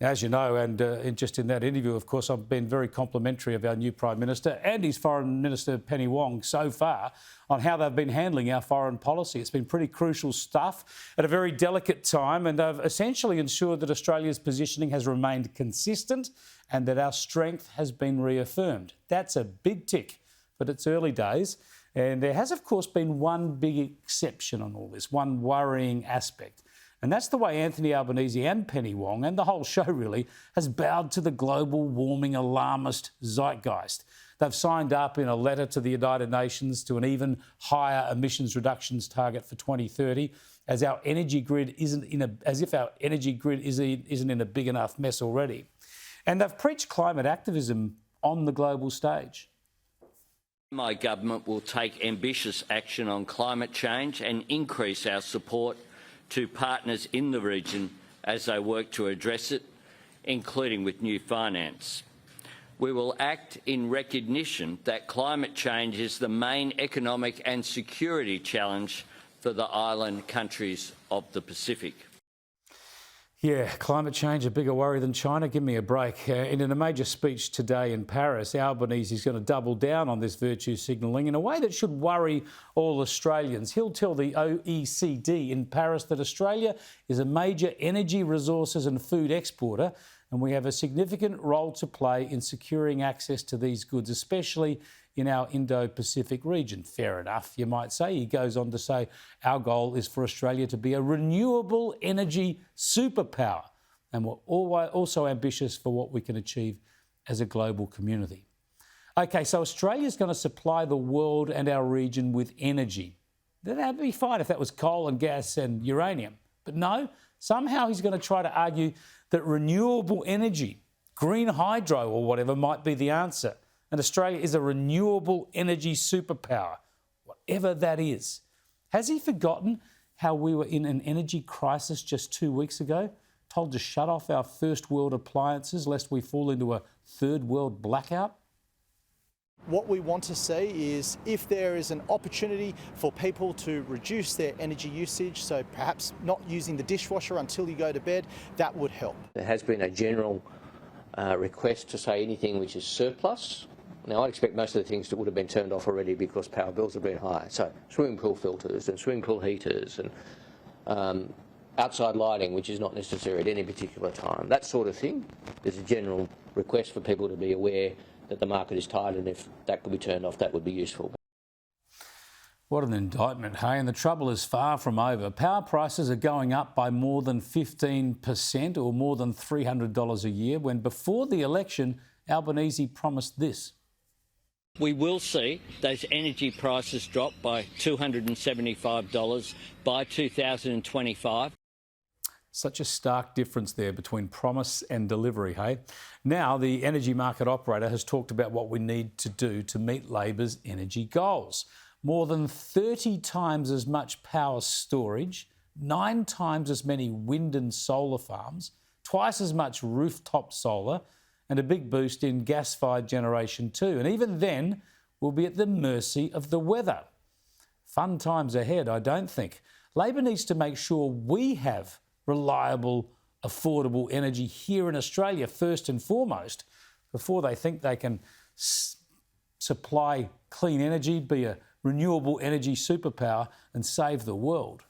As you know, and just in that interview, of course, I've been very complimentary of our new Prime Minister and his Foreign Minister, Penny Wong, so far on how they've been handling our foreign policy. It's been pretty crucial stuff at a very delicate time, and they've essentially ensured that Australia's positioning has remained consistent and that our strength has been reaffirmed. That's a big tick, but it's early days. And there has, of course, been one big exception on all this, one worrying aspect. And that's the way Anthony Albanese and Penny Wong, and the whole show really, has bowed to the global warming alarmist zeitgeist. They've signed up in a letter to the United Nations to an even higher emissions reductions target for 2030, as our energy grid isn't in a big enough mess already. And they've preached climate activism on the global stage. My government will take ambitious action on climate change and increase our support to partners in the region as they work to address it, including with new finance. We will act in recognition that climate change is the main economic and security challenge for the island countries of the Pacific. Yeah, climate change, a bigger worry than China. Give me a break. And in a major speech today in Paris, Albanese is going to double down on this virtue signalling in a way that should worry all Australians. He'll tell the OECD in Paris that Australia is a major energy resources and food exporter, and we have a significant role to play in securing access to these goods, especially in our Indo-Pacific region. Fair enough, you might say. He goes on to say, our goal is for Australia to be a renewable energy superpower, and we're also ambitious for what we can achieve as a global community. OK, so Australia's going to supply the world and our region with energy. That'd be fine if that was coal and gas and uranium. But no, somehow he's going to try to argue that renewable energy, green hydro or whatever, might be the answer. And Australia is a renewable energy superpower, whatever that is. Has he forgotten how we were in an energy crisis just 2 weeks ago, told to shut off our first world appliances lest we fall into a third world blackout? What we want to see is if there is an opportunity for people to reduce their energy usage, so perhaps not using the dishwasher until you go to bed, that would help. There has been a general request to say anything which is surplus. Now, I expect most of the things that would have been turned off already because power bills have been high. So swimming pool filters and swimming pool heaters and outside lighting, which is not necessary at any particular time. That sort of thing. There's a general request for people to be aware that the market is tight, and if that could be turned off, that would be useful. What an indictment, hey? And the trouble is far from over. Power prices are going up by more than 15% or more than $300 a year, when before the election, Albanese promised this. We will see those energy prices drop by $275 by 2025. Such a stark difference there between promise and delivery, hey? Now, the energy market operator has talked about what we need to do to meet Labor's energy goals. More than 30 times as much power storage, 9 times as many wind and solar farms, twice as much rooftop solar, and a big boost in gas-fired generation too. And even then, we'll be at the mercy of the weather. Fun times ahead, I don't think. Labor needs to make sure we have reliable, affordable energy here in Australia first and foremost, before they think they can supply clean energy, be a renewable energy superpower and save the world.